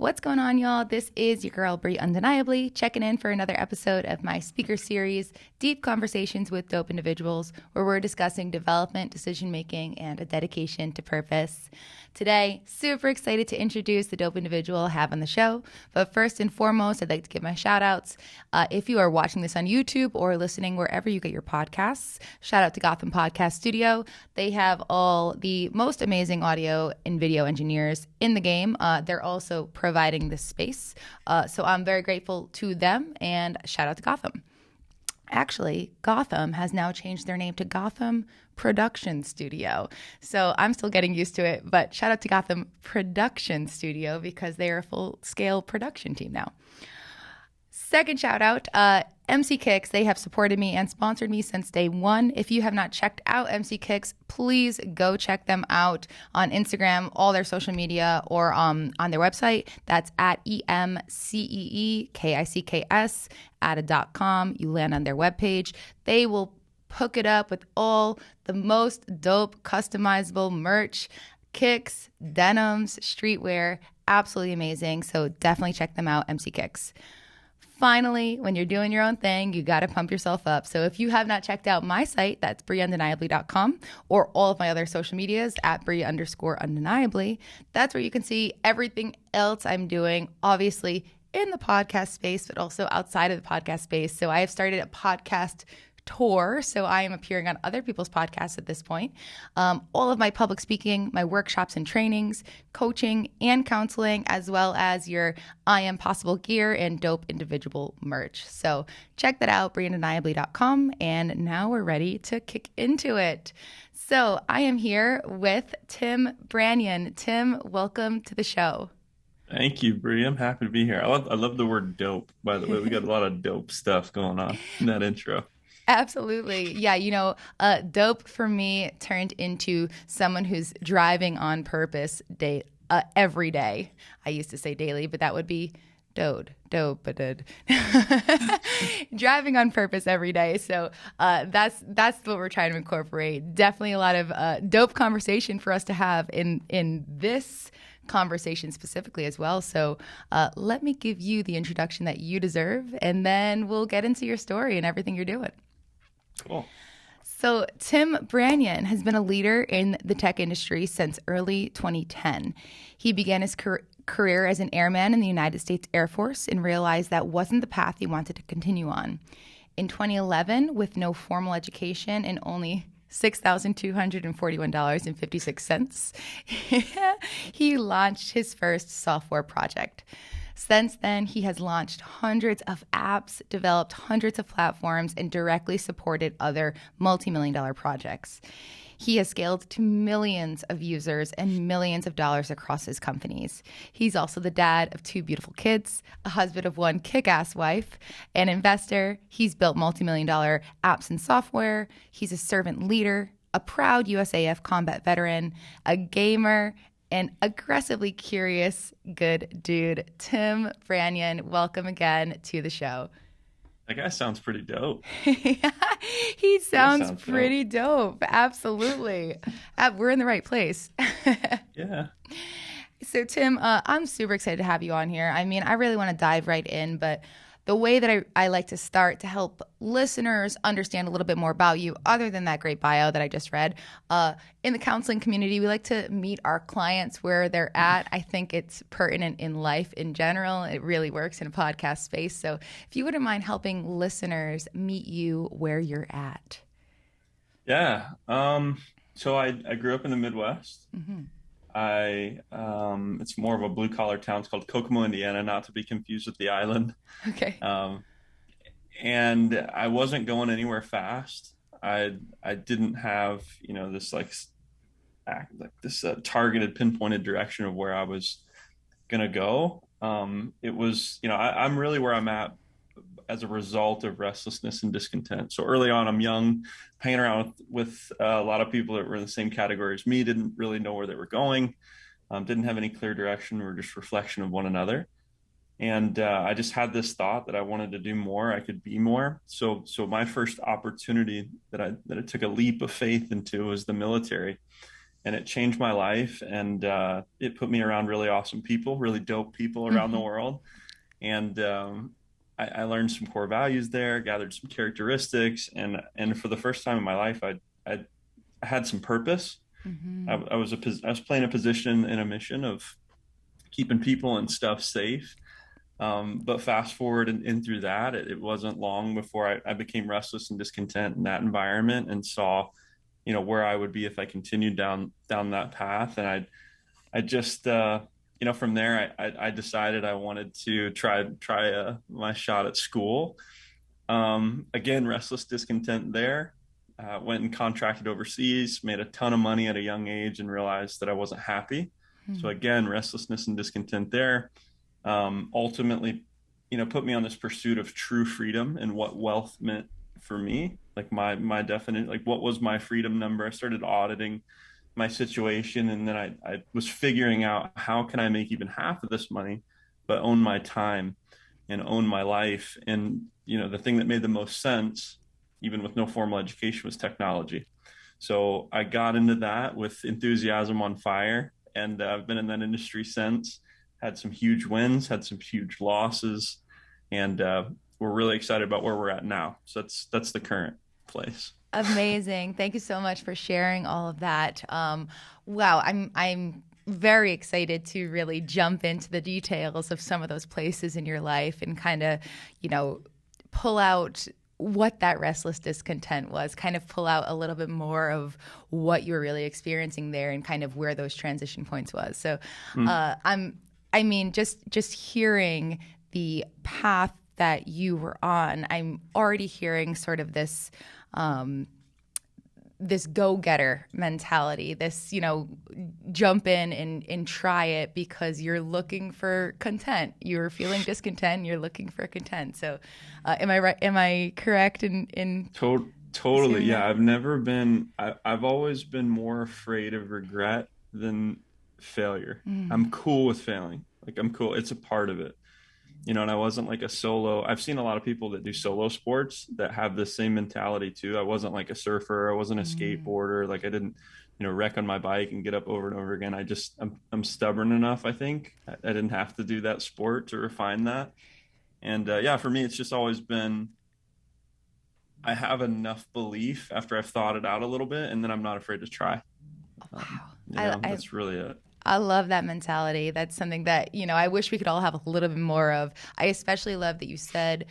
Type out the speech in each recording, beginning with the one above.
What's going on, y'all? This is your girl, Brie Undeniably, checking in for another episode of my speaker series, Deep Conversations with Dope Individuals, where we're discussing development, decision-making, and a dedication to purpose. Today, super excited to introduce the dope individual I have on the show. But first and foremost, I'd like to give my shout-outs. If you are watching this on YouTube or listening wherever you get your podcasts, shout out to Gotham Podcast Studio. They have all the most amazing audio and video engineers in the game. They're also providing this space. So I'm very grateful to them, and shout out to Gotham. Actually, Gotham has now changed their name to Gotham Production Studio. So I'm still getting used to it, but shout out to Gotham Production Studio because they are a full-scale production team now. Second shout out, MC Kicks. They have supported me and sponsored me since day one. If you have not checked out MC Kicks, please go check them out on Instagram, all their social media, or on their website. That's at EMCEEKICKS @.com. You land on their webpage. They will hook it up with all the most dope customizable merch, kicks, denims, streetwear. Absolutely amazing. So definitely check them out, MC Kicks. Finally, when you're doing your own thing, you got to pump yourself up. So if you have not checked out my site, that's BrieUndeniably.com, or all of my other social medias at Brie_undeniably. That's where you can see everything else I'm doing, obviously in the podcast space, but also outside of the podcast space. So I have started a podcast tour, so I am appearing on other people's podcasts at this point. All of my public speaking, my workshops and trainings, coaching and counseling, as well as your I Am Possible gear and dope individual merch. So check that out, BrieUndeniably.com, and now we're ready to kick into it. So I am here with Tim Branyan. Tim, welcome to the show. Thank you, Brie. I'm happy to be here. I love the word dope, by the way. We got a lot of dope stuff going on in that intro. Absolutely. Yeah, dope for me turned into someone who's driving on purpose every day. I used to say daily, but that would be dope, but driving on purpose every day. So that's what we're trying to incorporate. Definitely a lot of dope conversation for us to have in this conversation specifically as well. So let me give you the introduction that you deserve, and then we'll get into your story and everything you're doing. Cool. So Tim Branyan has been a leader in the tech industry since early 2010. He began his career as an airman in the United States Air Force and realized that wasn't the path he wanted to continue on. In 2011, with no formal education and only $6,241.56, he launched his first software project. Since then, he has launched hundreds of apps, developed hundreds of platforms, and directly supported other multi-million-dollar projects. He has scaled to millions of users and millions of dollars across his companies. He's also the dad of 2 beautiful kids, a husband of 1 kick-ass wife, an investor. He's built multi-million-dollar apps and software. He's a servant leader, a proud USAF combat veteran, a gamer, an aggressively curious good dude. Tim Branyan, welcome again to the show. That guy sounds pretty dope. He sounds pretty dope. Absolutely. We're in the right place. Yeah. So Tim, I'm super excited to have you on here. I mean, I really want to dive right in, but the way that I like to start to help listeners understand a little bit more about you, other than that great bio that I just read, in the counseling community, we like to meet our clients where they're at. I think it's pertinent in life in general. It really works in a podcast space. So if you wouldn't mind helping listeners meet you where you're at. Yeah. So I grew up in the Midwest. Mm-hmm. It's more of a blue collar town. It's called Kokomo, Indiana, not to be confused with the island. Okay. And I wasn't going anywhere fast. I didn't have, this targeted, pinpointed direction of where I was gonna go. It was, I'm really where I'm at as a result of restlessness and discontent. So early on, I'm young, hanging around with a lot of people that were in the same category as me, didn't really know where they were going, didn't have any clear direction. We were just reflection of one another. And I just had this thought that I wanted to do more. I could be more. So my first opportunity that I took a leap of faith into was the military. and it changed my life. And it put me around really awesome people, really dope people around the Hmm. world. And I learned some core values there, gathered some characteristics, and for the first time in my life, I had some purpose. Hmm. I was playing a position in a mission of keeping people and stuff safe. But fast forward and through that, it wasn't long before I became restless and discontent in that environment, and saw, where I would be if I continued down that path. And I just from there I decided I wanted to try my shot at school. Again, restless discontent there. Went and contracted overseas, made a ton of money at a young age, and realized that I wasn't happy. So again, restlessness and discontent there. Ultimately, put me on this pursuit of true freedom and what wealth meant for me. Like my definite, like what was my freedom number. I started auditing my situation, and then I was figuring out, how can I make even half of this money but own my time and own my life. And the thing that made the most sense, even with no formal education, was technology. So I got into that with enthusiasm on fire, and I've been in that industry since. Had some huge wins, had some huge losses, and we're really excited about where we're at now. So that's the current place. Amazing. Thank you so much for sharing all of that. Wow, I'm very excited to really jump into the details of some of those places in your life and kind of, pull out what that restless discontent was, kind of pull out a little bit more of what you were really experiencing there and kind of where those transition points was. So, Mm. just hearing the path that you were on, I'm already hearing sort of um, this go-getter mentality, this, jump in and try it because you're looking for content. You're feeling discontent, you're looking for content. So am I right? Am I correct in Totally. assuming Yeah. that? I've always been more afraid of regret than failure. Mm, I'm cool with failing. Like, I'm cool. It's a part of it. And I wasn't like a solo. I've seen a lot of people that do solo sports that have the same mentality too. I wasn't like a surfer. I wasn't a mm, skateboarder. Like, I didn't, wreck on my bike and get up over and over again. I'm stubborn enough. I think I didn't have to do that sport to refine that. And yeah, for me, it's just always been, I have enough belief after I've thought it out a little bit, and then I'm not afraid to try. wow. I That's really it. I love that mentality. That's something that, I wish we could all have a little bit more of. I especially love that you said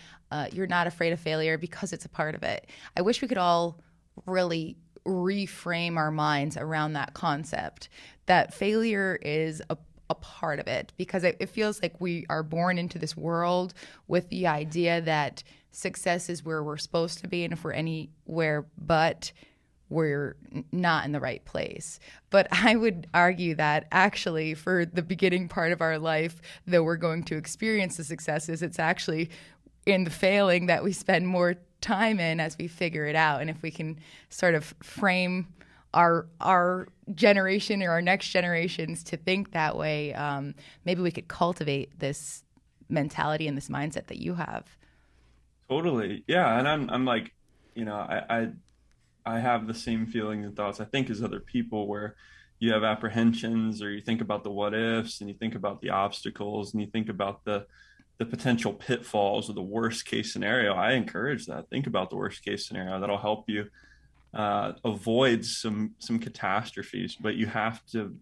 you're not afraid of failure because it's a part of it. I wish we could all really reframe our minds around that concept that failure is a part of it, because it feels like we are born into this world with the idea that success is where we're supposed to be, and if we're anywhere but, we're not in the right place. But I would argue that actually, for the beginning part of our life, though we're going to experience the successes, it's actually in the failing that we spend more time in as we figure it out. And if we can sort of frame our generation or our next generations to think that way, maybe we could cultivate this mentality and this mindset that you have. Totally. Yeah. And I'm like, I have the same feelings and thoughts, I think, as other people, where you have apprehensions, or you think about the what ifs, and you think about the obstacles, and you think about the potential pitfalls, or the worst case scenario. I encourage that. Think about the worst case scenario. That'll help you avoid some catastrophes. But you have to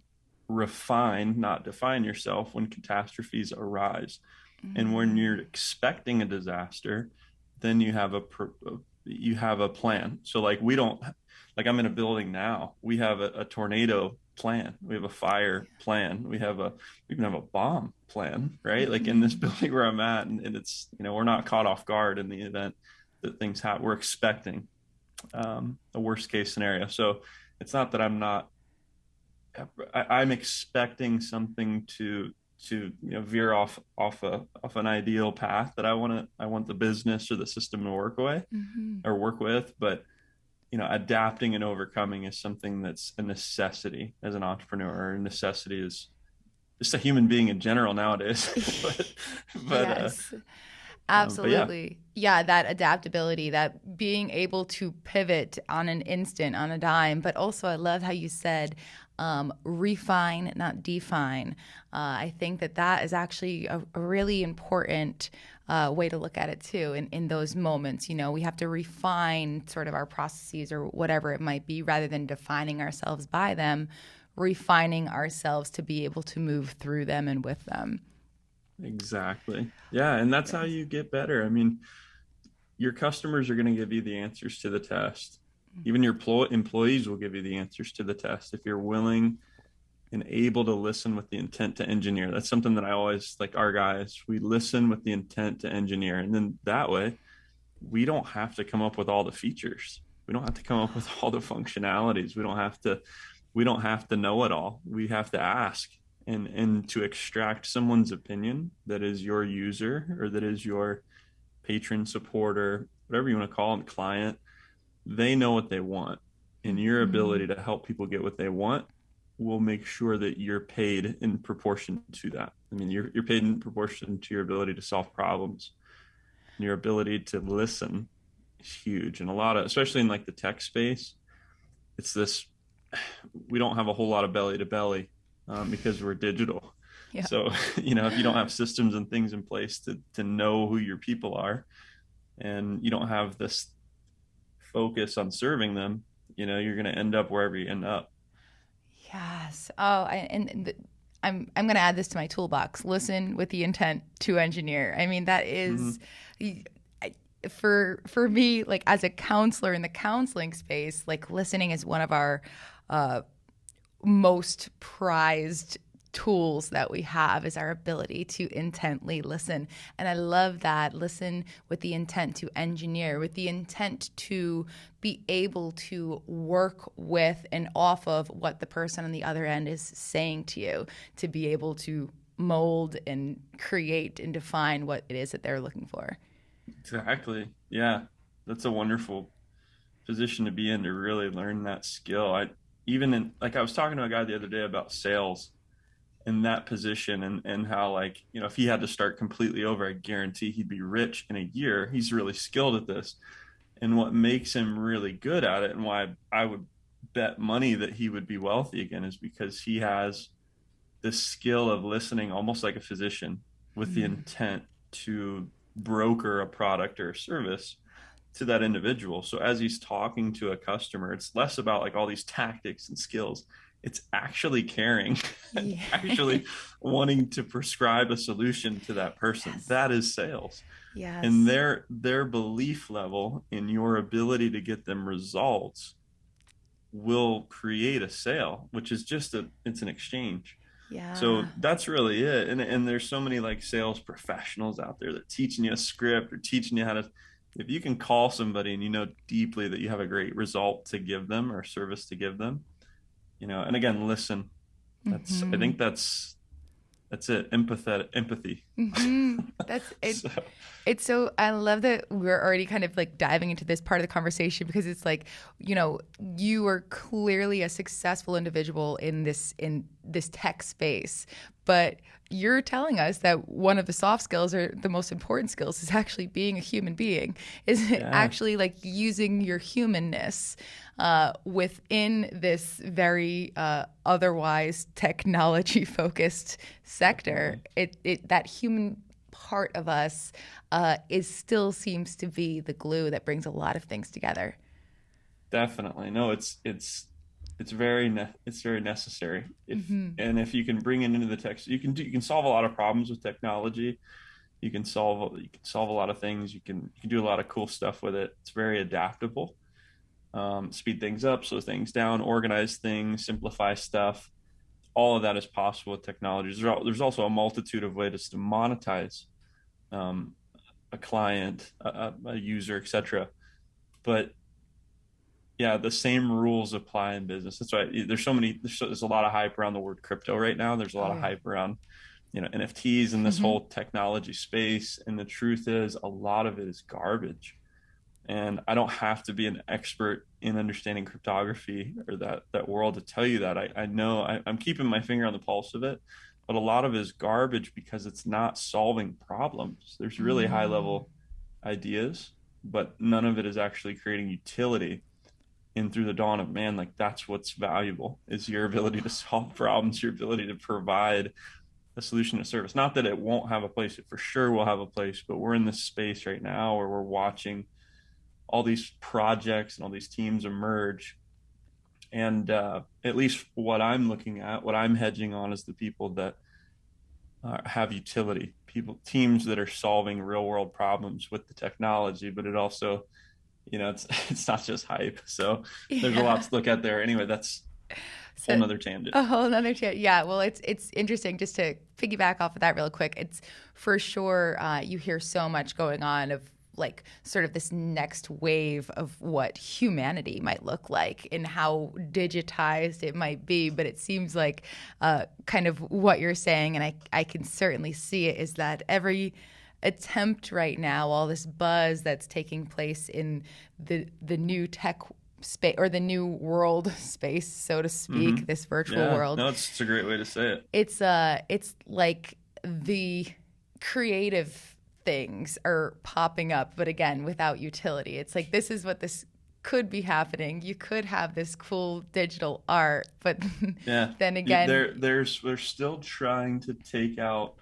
refine, not define yourself when catastrophes arise. And when Mm, you're expecting a disaster, then you have a plan. So like, we don't, like, I'm in a building now. We have a tornado plan. We have a fire plan. We even have a bomb plan, right? Like, in this mm, building where I'm at, and it's, we're not caught off guard in the event that things happen. We're expecting a worst case scenario. So it's not that I'm expecting something to veer off an ideal path that I want the business or the system to mm. work with. But adapting and overcoming is something that's a necessity as an entrepreneur. A necessity is just a human being in general nowadays. but but uh Yes. but yeah. Absolutely. Yeah, that adaptability, that being able to pivot on an instant, on a dime. But also, I love how you said refine, not define. I think that that is actually a really important way to look at it too. In those moments, we have to refine sort of our processes or whatever it might be, rather than defining ourselves by them, refining ourselves to be able to move through them and with them. Exactly. Yeah, and that's how you get better. I mean, your customers are going to give you the answers to the test. Even your employees will give you the answers to the test if you're willing and able to listen with the intent to engineer. That's something that I always like our guys. We listen with the intent to engineer. And then that way, we don't have to come up with all the features. We don't have to come up with all the functionalities. We don't have to know it all. We have to ask and to extract someone's opinion that is your user or that is your patron, supporter, whatever you want to call them, client. They know what they want, and your Mm-hmm. ability to help people get what they want will make sure that you're paid in proportion to that. I mean, you're paid in proportion to your ability to solve problems. Your ability to listen is huge, and a lot of, especially in like the tech space, it's this. We don't have a whole lot of belly to belly because we're digital. Yeah. So if you don't have systems and things in place to know who your people are, and you don't have this focus on serving them, you're going to end up wherever you end up. Yes. Oh, I'm going to add this to my toolbox. Listen with the intent to engineer. I mean, that Mm-hmm. is for me, like as a counselor in the counseling space, like listening is one of our uh, most prized tools that we have, is our ability to intently listen. And I love that. Listen with the intent to engineer, with the intent to be able to work with and off of what the person on the other end is saying to you, to be able to mold and create and define what it is that they're looking for. Exactly. Yeah. That's a wonderful position to be in to really learn that skill. Even in like I was talking to a guy the other day about sales in that position and how like, if he had to start completely over, I guarantee he'd be rich in a year. He's really skilled at this. And what makes him really good at it and why I would bet money that he would be wealthy again is because he has this skill of listening almost like a physician with the Mm. intent to broker a product or a service to that individual. So as he's talking to a customer, it's less about like all these tactics and skills. It's actually caring and Yeah. actually wanting to prescribe a solution to that person. Yes. That is sales. And Yes. their belief level in your ability to get them results will create a sale, which is it's an exchange. Yeah. So that's really it. And there's so many like sales professionals out there that teaching you a script or teaching you how to, if you can call somebody and you know deeply that you have a great result to give them or service to give them, and again, listen. I Mm-hmm. think that's it. Empathy. Mm-hmm. That's it. So It's so, I love that we're already kind of like diving into this part of the conversation, because it's like, you are clearly a successful individual in this tech space, but you're telling us that one of the soft skills, or the most important skills, is actually being a human being, is yeah, actually like using your humanness within this very otherwise technology focused sector. definitely. It that human part of us is still seems to be the glue that brings a lot of things together. Definitely. No, it's very necessary. Mm-hmm. If you can bring it into the text, you can solve a lot of problems with technology. You can solve a lot of things. You can do a lot of cool stuff with it. It's very adaptable. Speed things up, slow things down, organize things, simplify stuff. All of that is possible with technology. There's also a multitude of ways to monetize um, a client, a user, etc. But yeah, the same rules apply in business. That's why there's a lot of hype around the word crypto right now. There's a lot Oh of yeah. hype around, NFTs and this Mm-hmm. whole technology space. And the truth is a lot of it is garbage. And I don't have to be an expert in understanding cryptography or that world to tell you that. I know I'm keeping my finger on the pulse of it, but a lot of it is garbage because it's not solving problems. There's really high Mm. level ideas, but none of it is actually creating utility and through the dawn of man, like that's what's valuable, is your ability to solve problems, your ability to provide a solution to service. Not that it won't have a place, it for sure will have a place, but we're in this space right now where we're watching all these projects and all these teams emerge. And at least what I'm looking at, what I'm hedging on, is the people that have utility, people, teams that are solving real world problems with the technology. But it also, it's not just hype. So there's a lot Yeah. to look at there. Anyway, that's a whole So nother tangent. a whole nother chat. Yeah, well, it's interesting just to piggyback off of that real quick. It's for sure you hear so much going on of like sort of this next wave of what humanity might look like and how digitized it might be. But it seems like kind of what you're saying, and I can certainly see it, is that every attempt right now, all this buzz that's taking place in the new tech space or the new world space, so to Mm-hmm. speak, this virtual Yeah, world. no, it's a great way to say it. It's like the creative things are popping up, but again, without utility. It's like this is what this could be happening. You could have this cool digital art, but Yeah, then again, they're still trying to take out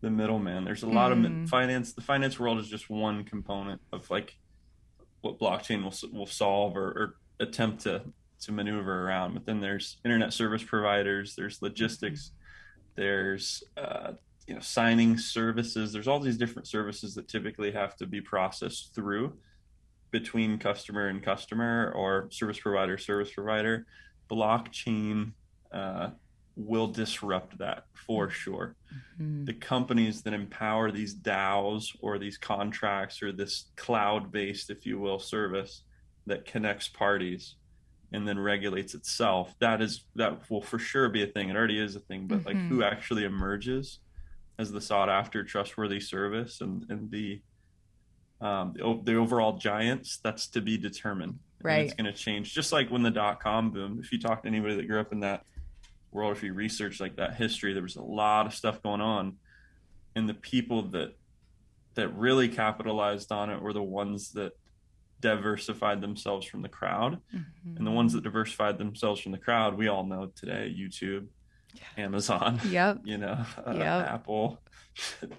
the middleman. There's a lot of mm, finance. The finance world is just one component of like what blockchain will solve, or attempt to maneuver around. But then there's internet service providers, there's logistics, there's signing services. There's all these different services that typically have to be processed through between customer and customer, or service provider. Blockchain uh, will disrupt that for sure. mm, The companies that empower these DAOs or these contracts, or this cloud-based, if you will, service that connects parties and then regulates itself, that will for sure be a thing. It already is a thing, but like mm-hmm, who actually emerges as the sought after, trustworthy service, and the overall giants, that's to be determined. And it's right. going to change, just like when the dot-com boom. If you talk to anybody that grew up in that world, if you research like that history, there was a lot of stuff going on, and the people that really capitalized on it were the ones that diversified themselves from the crowd. And the ones Mm-hmm. that diversified themselves from the crowd, we all know today: YouTube, Amazon, Yep. Yep. Apple,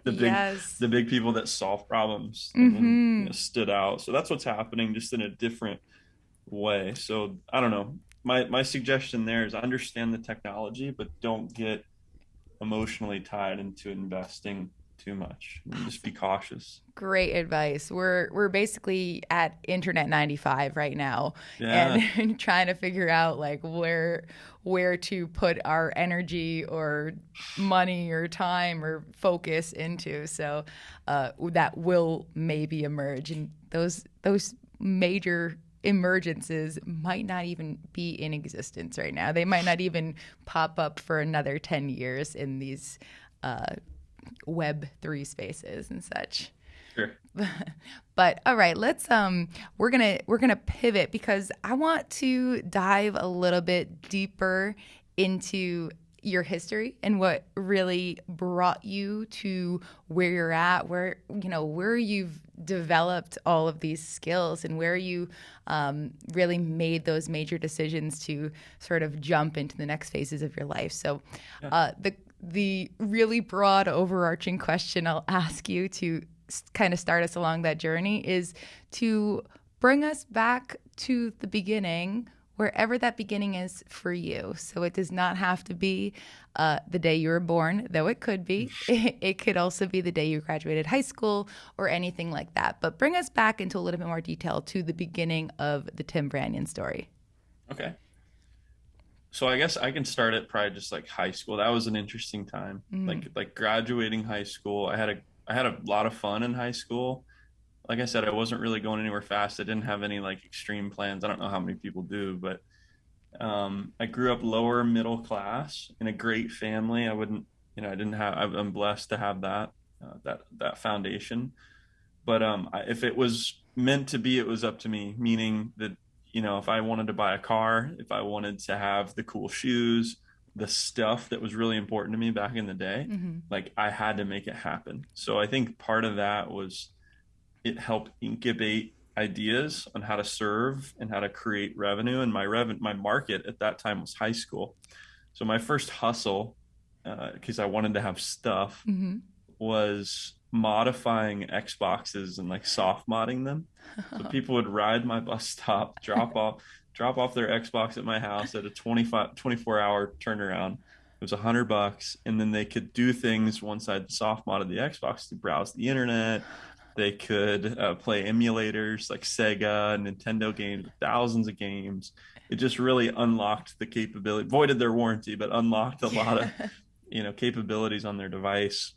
the big Yes. the big people that solve problems and Mm-hmm. stood out. So that's what's happening, just in a different way. So I don't know. My suggestion there is understand the technology, but don't get emotionally tied into investing too much. And just be cautious. Great advice. We're basically at Internet 95 right now, and, Yeah, and trying to figure out like where to put our energy or money or time or focus into. So that will maybe emerge, and those major emergences might not even be in existence right now. They might not even pop up for another 10 years in these uh, Web 3 spaces and such. sure. But all right, let's we're gonna pivot because I want to dive a little bit deeper into your history and what really brought you to where you're at, where you've developed all of these skills and where you really made those major decisions to sort of jump into the next phases of your life. So Yeah. the really broad overarching question I'll ask you to kind of start us along that journey is to bring us back to the beginning, wherever that beginning is for you. So it does not have to be the day you were born, though it could be. It could also be the day you graduated high school or anything like that. But bring us back into a little bit more detail to the beginning of the Tim Branyan story. Okay. So I guess I can start at probably just like high school. That was an interesting time. Mm, Like graduating high school. I had a lot of fun in high school. Like I said, I wasn't really going anywhere fast. I didn't have any like extreme plans. I don't know how many people do, but I grew up lower middle class in a great family. I wouldn't, I didn't have. I'm blessed to have that foundation. But if it was meant to be, it was up to me. Meaning that, if I wanted to buy a car, if I wanted to have the cool shoes, the stuff that was really important to me back in the day, mm-hmm. like I had to make it happen. So I think part of that was it helped incubate ideas on how to serve and how to create revenue. And my market at that time was high school. So my first hustle, because I wanted to have stuff, Mm-hmm. was modifying Xboxes and like soft modding them. So people would ride my bus stop, drop off their Xbox at my house at a 24-hour turnaround. It was $100, and then they could do things once I'd soft modded the Xbox to browse the internet. They could play emulators like Sega and Nintendo games, thousands of games. It just really unlocked the capability, voided their warranty, but unlocked a lot of Yeah. capabilities on their device.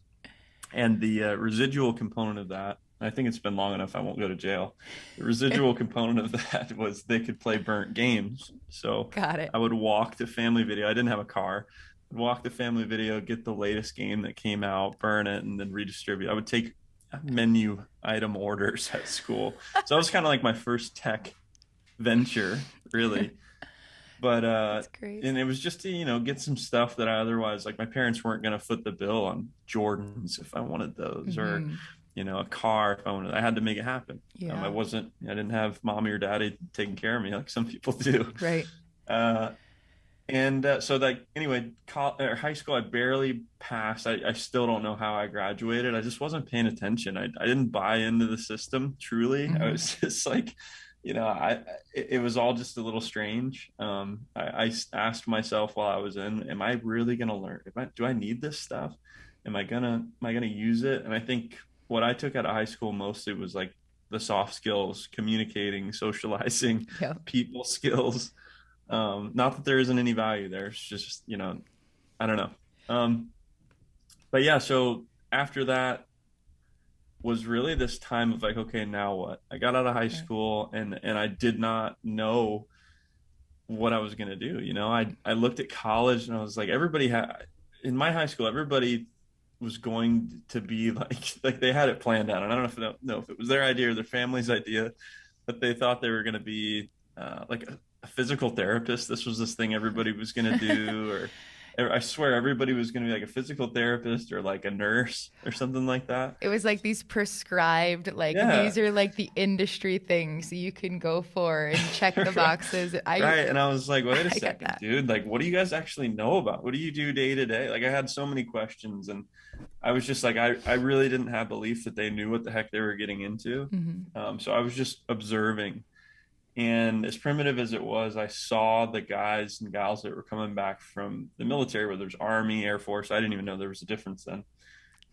And the residual component of that, I think it's been long enough, I won't go to jail. The residual component of that was they could play burnt games. So Got it. I would walk to Family Video. I didn't have a car. I'd walk to Family Video, get the latest game that came out, burn it, and then redistribute. I would take menu item orders at school. So that was kind of like my first tech venture, really. But That's great. and it was just to, get some stuff that I otherwise, like, my parents weren't going to foot the bill on Jordans if I wanted those, or Mm-hmm. a car if I wanted. I had to make it happen. Yeah. I didn't have mommy or daddy taking care of me like some people do. Right. Uh, and so, like, anyway, high school, I barely passed. I still don't know how I graduated. I just wasn't paying attention. I didn't buy into the system truly. I Mm-hmm. was just like, it was all just a little strange. I asked myself while I was in, am I really going to learn? Do I need this stuff? Am I gonna use it? And I think what I took out of high school mostly was like the soft skills, communicating, socializing, Yeah. people skills. Not that there isn't any value there. It's just, I don't know. Um, but yeah, so after that was really this time of like, okay, now what? I got out of high Right. school, and I did not know what I was gonna do. I looked at college and I was like, everybody had in my high school, everybody was going to be like they had it planned out. And I don't know if it was their idea or their family's idea, but they thought they were gonna be like a physical therapist. This was this thing everybody was gonna do, or I swear everybody was going to be like a physical therapist or like a nurse or something like that. It was like these prescribed, like Yeah. these are like the industry things you can go for and check the boxes. Right. And I was like, wait a I get second, that. dude. Like, what do you guys actually know about? What do you do day to day? Like, I had so many questions, and I was just like, I really didn't have belief that they knew what the heck they were getting into. Hmm. So I was just observing. And as primitive as it was, I saw the guys and gals that were coming back from the military, whether there's Army, Air Force. I didn't even know there was a difference then.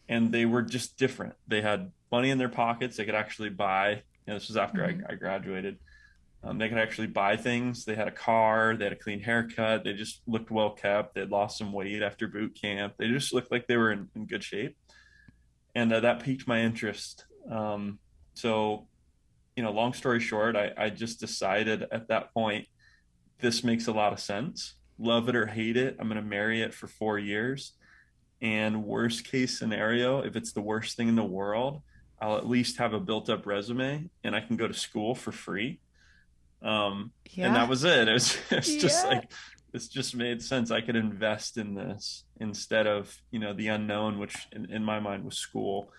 And they were just different. They had money in their pockets. They could actually buy, this was after Hmm. I graduated. They could actually buy things. They had a car. They had a clean haircut. They just looked well kept. They'd lost some weight after boot camp. They just looked like they were in good shape. And that piqued my interest. So, long story short, I just decided at that point, this makes a lot of sense. Love it or hate it, I'm going to marry it for 4 years. And worst case scenario, if it's the worst thing in the world, I'll at least have a built up resume and I can go to school for free. And that Yeah. was it. It's just Yeah. like, this just made sense. I could invest in this instead of, the unknown, which in my mind was school,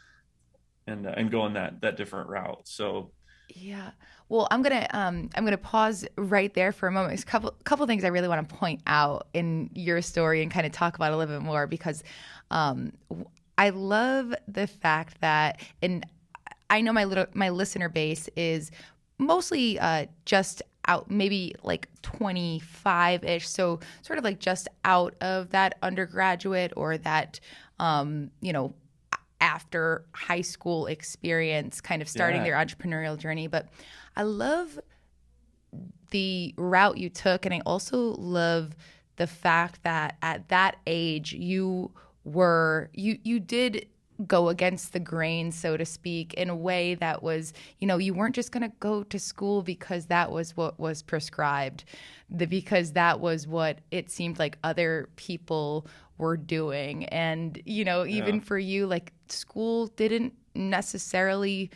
and going that different route. So, Yeah. Well, I'm gonna pause right there for a moment. There's a couple things I really want to point out in your story and kind of talk about a little bit more because I love the fact that, and I know my listener base is mostly just out, maybe like 25-ish, so sort of like just out of that undergraduate or that after high school experience, kind of starting yeah. their entrepreneurial journey. But I love the route you took, and I also love the fact that at that age you did go against the grain, so to speak, in a way that was, you weren't just going to go to school because that was what was prescribed, because that was what it seemed like other people were doing. And, Yeah. even for you, like school didn't necessarily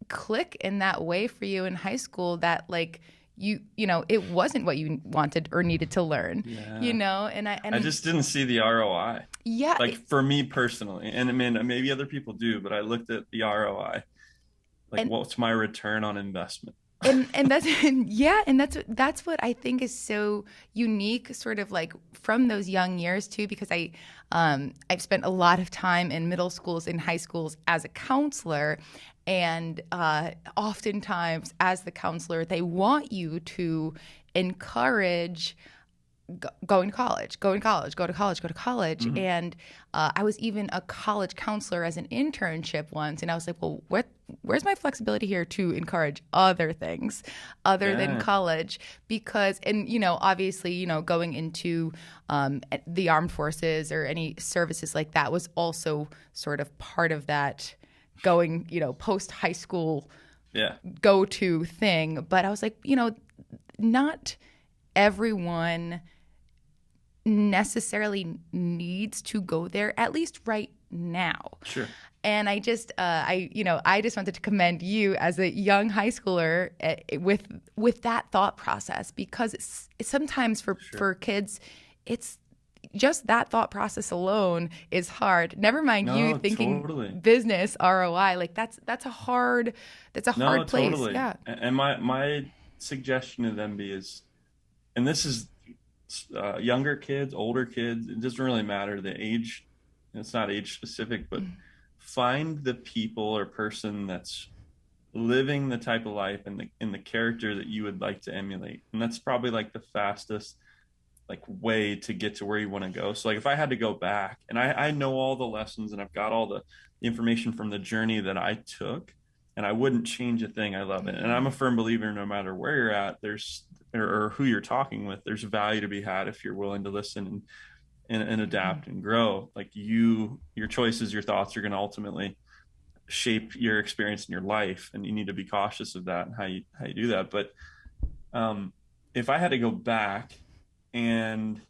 click in that way for you in high school, that like it wasn't what you wanted or needed to learn, Yeah. and I just didn't see the ROI. yeah, Like, for me personally, and I mean, maybe other people do, but I looked at the ROI. Like, And what's my return on investment? and that's yeah, and that's what I think is so unique, sort of like from those young years too, because I've spent a lot of time in middle schools and high schools as a counselor, and oftentimes as the counselor, they want you to encourage going to college, go to college, go to college, go to college. Mm-hmm. And I was even a college counselor as an internship once. And I was like, well, where's my flexibility here to encourage other things other than Yeah, college? Because, and, obviously, going into the armed forces or any services like that was also sort of part of that going, post high school yeah, go to thing. But I was like, not everyone necessarily needs to go there, at least right now. sure. And I just, I just wanted to commend you as a young high schooler with that thought process, because it's sometimes Sure. for kids, it's just that thought process alone is hard. Never mind you No, thinking totally. business ROI, like that's a No, hard place. totally. Yeah. And my suggestion to them is, and this is younger kids, older kids, it doesn't really matter the age. It's not age specific, but find the people or person that's living the type of life and the character that you would like to emulate. And that's probably like the fastest like way to get to where you want to go. So like if I had to go back and I know all the lessons and I've got all the information from the journey that I took, and I wouldn't change a thing. I love it. And I'm a firm believer no matter where you're at, there's or who you're talking with, there's value to be had if you're willing to listen and adapt and grow. Like your choices, your thoughts are going to ultimately shape your experience in your life, and you need to be cautious of that and how you do that. But if I had to go back, and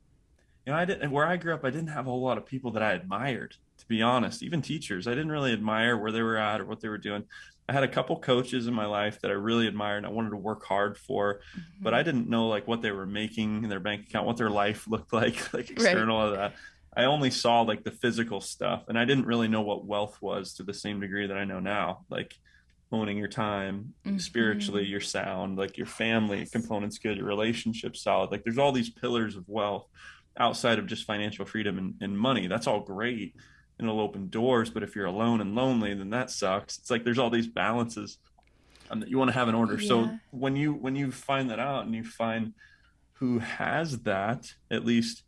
I didn't, where I grew up, I didn't have a whole lot of people that I admired, to be honest. Even teachers, I didn't really admire where they were at or what they were doing. I had a couple coaches in my life that I really admired and I wanted to work hard for, but I didn't know like what they were making in their bank account, what their life looked like Right. external of that. I only saw like the physical stuff, and I didn't really know what wealth was to the same degree that I know now. Like owning your time, spiritually, you're sound, like your family Yes. component's good, your relationship's solid. Like there's all these pillars of wealth outside of just financial freedom and money. That's all great and it'll open doors. But if you're alone and lonely, then that sucks. It's like there's all these balances that you want to have in order. So Yeah. when you find that out and you find who has that, at least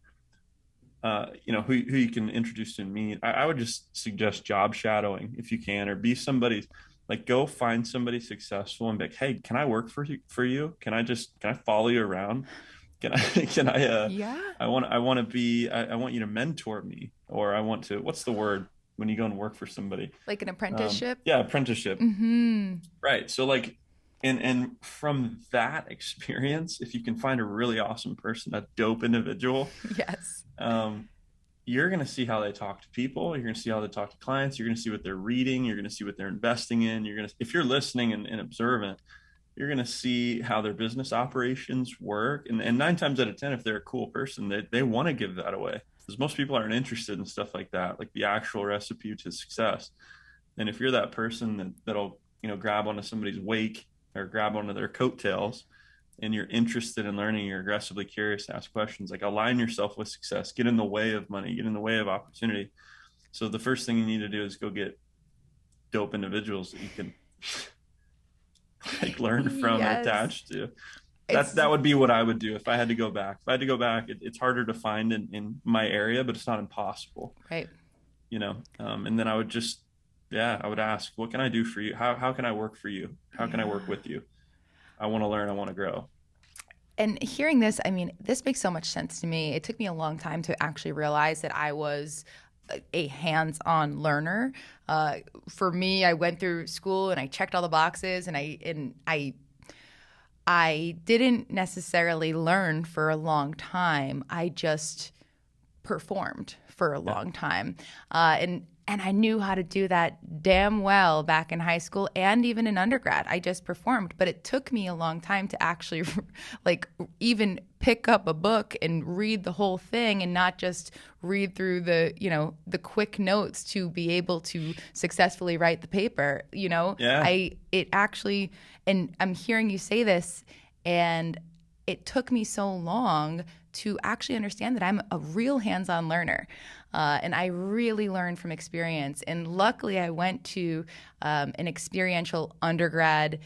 who you can introduce to me, I would just suggest job shadowing if you can, or be somebody's like go find somebody successful and be like, hey, can I work for you? Can I follow you around? Can I can Yeah. I want you to mentor me, or I want to, what's the word when you go and work for somebody? Like an apprenticeship. Yeah, apprenticeship. Mm-hmm. Right. So like and from that experience, if you can find a really awesome person, a dope individual, Yes. um, you're going to see how they talk to people. You're going to see how they talk to clients. You're going to see what they're reading. You're going to see what they're investing in. If you're listening and observant, you're going to see how their business operations work. And 9 times out of 10, if they're a cool person, they want to give that away, because most people aren't interested in stuff like that, like the actual recipe to success. And if you're that person that'll, grab onto somebody's wake or grab onto their coattails, and you're interested in learning, you're aggressively curious, ask questions, like align yourself with success, get in the way of money, get in the way of opportunity. So the first thing you need to do is go get dope individuals that you can like learn from and Yes. attach to. It's That would be what I would do if I had to go back. If I had to go back, it's harder to find in my area, but it's not impossible, right. And then I would just, yeah, I would ask, what can I do for you? How can I work for you? How can I work Yeah. with you? I want to learn. I want to grow. And hearing this, I mean, this makes so much sense to me. It took me a long time to actually realize that I was a hands-on learner. For me, I went through school and I checked all the boxes, and I didn't necessarily learn for a long time. I just performed for a Yeah. long time. And And I knew how to do that damn well back in high school and even in undergrad. I just performed, but it took me a long time to actually like even pick up a book and read the whole thing and not just read through the, the quick notes to be able to successfully write the paper. Yeah. It actually, and I'm hearing you say this, and it took me so long to actually understand that I'm a real hands-on learner. And I really learned from experience. And luckily, I went to an experiential undergrad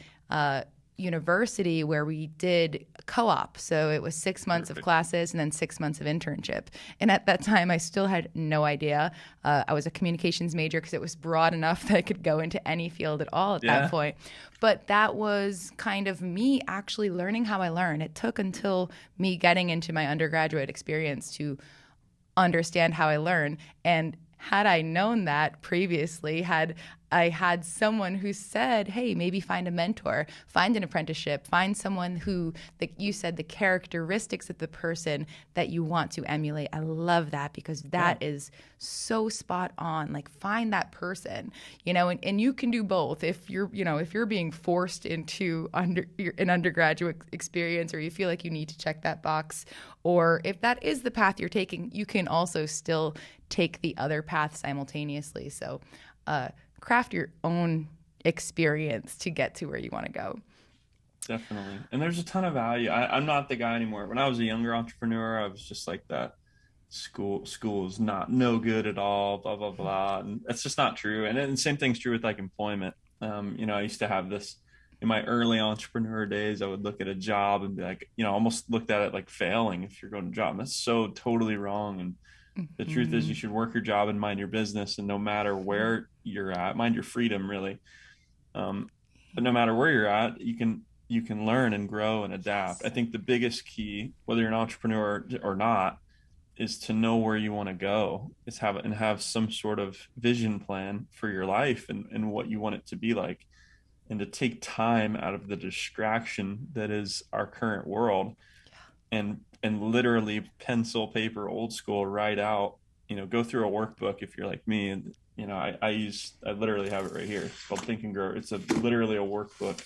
university where we did co-op. So it was 6 months of Perfect. classes and then 6 months of internship. And at that time, I still had no idea. I was a communications major because it was broad enough that I could go into any field at all at that Yeah. point. But that was kind of me actually learning how I learn. It took until me getting into my undergraduate experience to understand how I learn. And had I known that previously, had I had someone who said, hey, maybe find a mentor, find an apprenticeship, find someone who, like you said, the characteristics of the person that you want to emulate. I love that because that is so spot on. Like find that person, and you can do both. If you're being forced into an undergraduate experience or you feel like you need to check that box, or if that is the path you're taking, you can also still take the other path simultaneously. So, craft your own experience to get to where you want to go. Definitely. And there's a ton of value. I'm not the guy anymore. When I was a younger entrepreneur, I was just like that. School is not no good at all, blah, blah, blah. And that's just not true. And then the same thing's true with like employment. I used to have this in my early entrepreneur days. I would look at a job and be like, almost looked at it like failing if you're going to a job. That's so totally wrong. And the truth is, you should work your job and mind your business. And no matter where you're at, mind your freedom, really. But no matter where you're at, you can learn and grow and adapt. I think the biggest key, whether you're an entrepreneur or not, is to know where you want to go, is have some sort of vision plan for your life and what you want it to be like, and to take time out of the distraction that is our current world, and literally pencil paper old school write out, go through a workbook if you're like me. And I literally have it right here. It's called Think and Grow. It's literally a workbook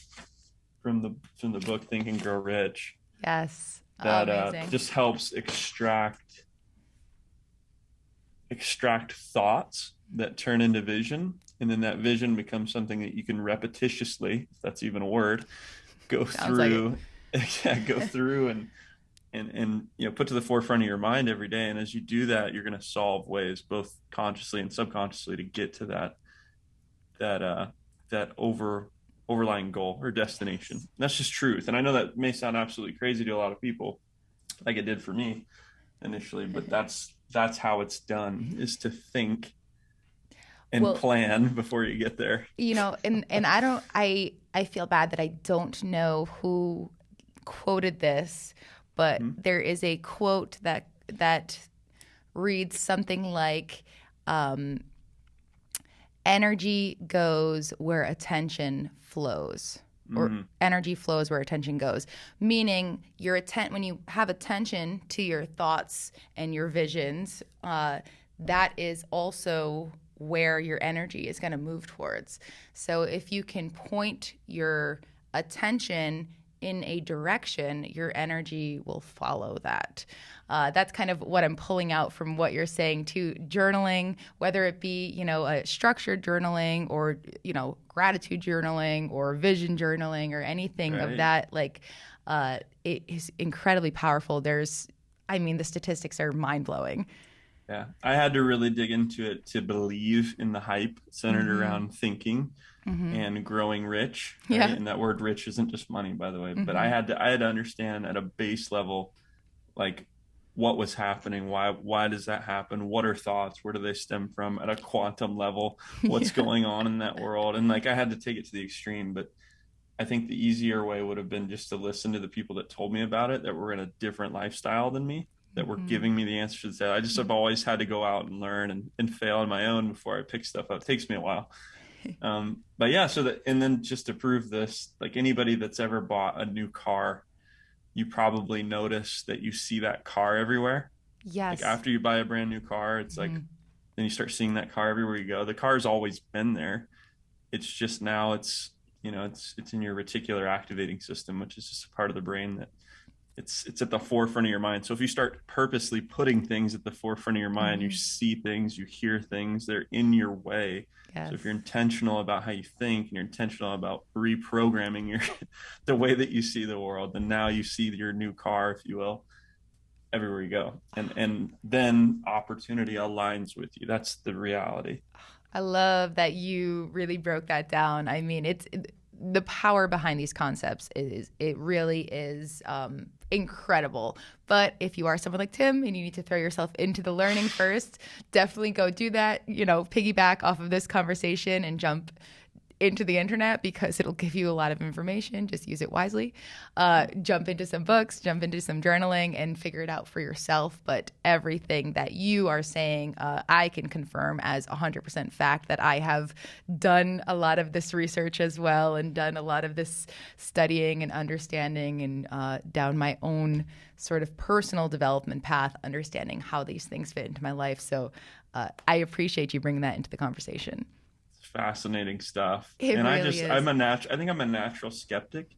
from the book Think and Grow Rich, Yes. that Amazing. just helps extract thoughts that turn into vision, and then that vision becomes something that you can repetitiously, if that's even a word, go Sounds like it. through. Yeah, go through and put to the forefront of your mind every day. And as you do that, you're going to solve ways, both consciously and subconsciously, to get to that overlying goal or destination. And that's just truth. And I know that may sound absolutely crazy to a lot of people, like it did for me initially, but that's how it's done, is to think and Well, plan before you get there. and I feel bad that I don't know who quoted this, but Mm-hmm. there is a quote that reads something like, energy goes where attention flows, or Mm-hmm. energy flows where attention goes, meaning when you have attention to your thoughts and your visions, that is also where your energy is going to move towards. So if you can point your attention in a direction, your energy will follow that. That's kind of what I'm pulling out from what you're saying too. Journaling, whether it be, a structured journaling or, gratitude journaling or vision journaling or anything of Right. that, it is incredibly powerful. The statistics are mind blowing. Yeah, I had to really dig into it to believe in the hype centered around thinking and growing rich, right? Yeah. And that word "rich" isn't just money, by the way. But I Hmm. had to understand at a base level, like, what was happening, why does that happen, what are thoughts, where do they stem from, at a quantum level, what's Yeah. going on in that world. And like, I had to take it to the extreme. But I think the easier way would have been just to listen to the people that told me about it, that were in a different lifestyle than me, that were giving me the answers that I just have always had to go out and learn and fail on my own before I pick stuff up. It takes me a while. But yeah, and then just to prove this, like, anybody that's ever bought a new car, you probably notice that you see that car everywhere. Like, Yes. after you buy a brand new car, it's like, then you start seeing that car everywhere you go. The car's always been there. It's just now it's in your reticular activating system, which is just a part of the brain that it's at the forefront of your mind. So if you start purposely putting things at the forefront of your mind, you see things, you hear things, they're in your way. Yes. So if you're intentional about how you think and you're intentional about reprogramming your the way that you see the world, then now you see your new car, if you will, everywhere you go. And then opportunity aligns with you. That's the reality. I love that you really broke that down. I mean, the power behind these concepts it really is incredible. But if you are someone like Tim and you need to throw yourself into the learning first, definitely go do that. Piggyback off of this conversation and jump into the internet, because it'll give you a lot of information. Just use it wisely. Jump into some books, jump into some journaling, and figure it out for yourself. But everything that you are saying, I can confirm as 100% fact that I have done a lot of this research as well, and done a lot of this studying and understanding, and down my own sort of personal development path, understanding how these things fit into my life. So I appreciate you bringing that into the conversation. Fascinating stuff. It And really is. I think I'm a natural skeptic.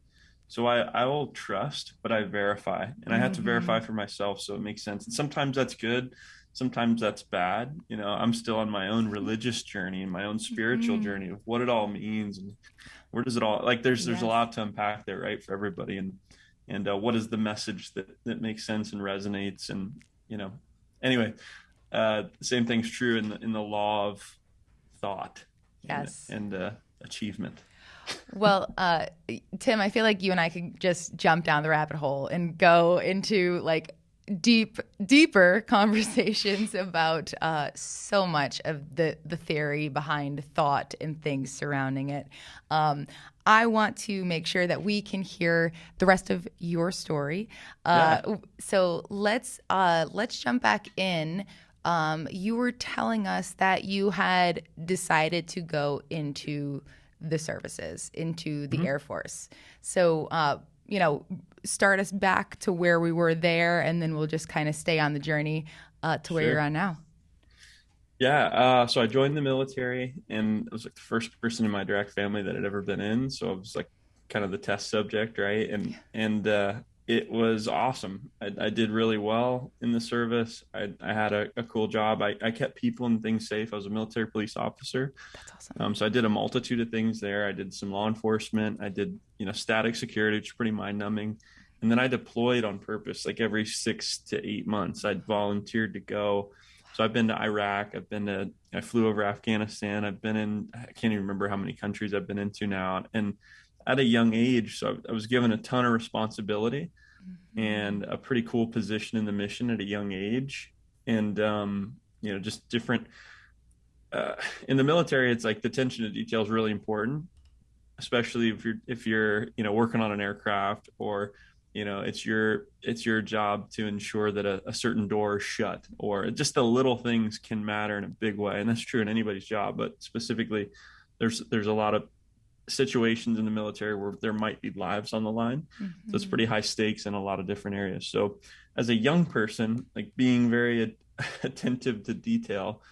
So I will trust, but I verify. And I have to verify for myself, so it makes sense. And sometimes that's good, sometimes that's bad. I'm still on my own religious journey and my own spiritual journey of what it all means and where does it all, like there's a lot to unpack there, right, for everybody. And what is the message that makes sense and resonates. And anyway, the same thing's true in the law of thought. Yes. And achievement. Well, Tim, I feel like you and I could just jump down the rabbit hole and go into like deeper conversations about so much of the theory behind thought and things surrounding it. I want to make sure that we can hear the rest of your story. So let's jump back in. You were telling us that you had decided to go into the services, into the Air Force. So, start us back to where we were there, and then we'll just kind of stay on the journey to where you're on now. Yeah. So I joined the military, and I was like the first person in my direct family that had ever been in. So I was like kind of the test subject, right? And it was awesome. I did really well in the service. I had a cool job. I kept people and things safe. I was a military police officer. That's awesome. So I did a multitude of things there. I did some law enforcement. I did, static security, which is pretty mind numbing. And then I deployed on purpose, like every 6 to 8 months. I'd volunteered to go. So I've been to Iraq. I flew over Afghanistan. I can't even remember how many countries I've been into now. And at a young age, so I was given a ton of responsibility and a pretty cool position in the mission at a young age. And, just different, in the military, it's like the attention to detail is really important, especially if you're, working on an aircraft, or, it's your job to ensure that a certain door is shut, or just the little things can matter in a big way. And that's true in anybody's job, but specifically there's a lot of situations in the military where there might be lives on the line. So it's pretty high stakes in a lot of different areas. So as a young person, like being very attentive to detail,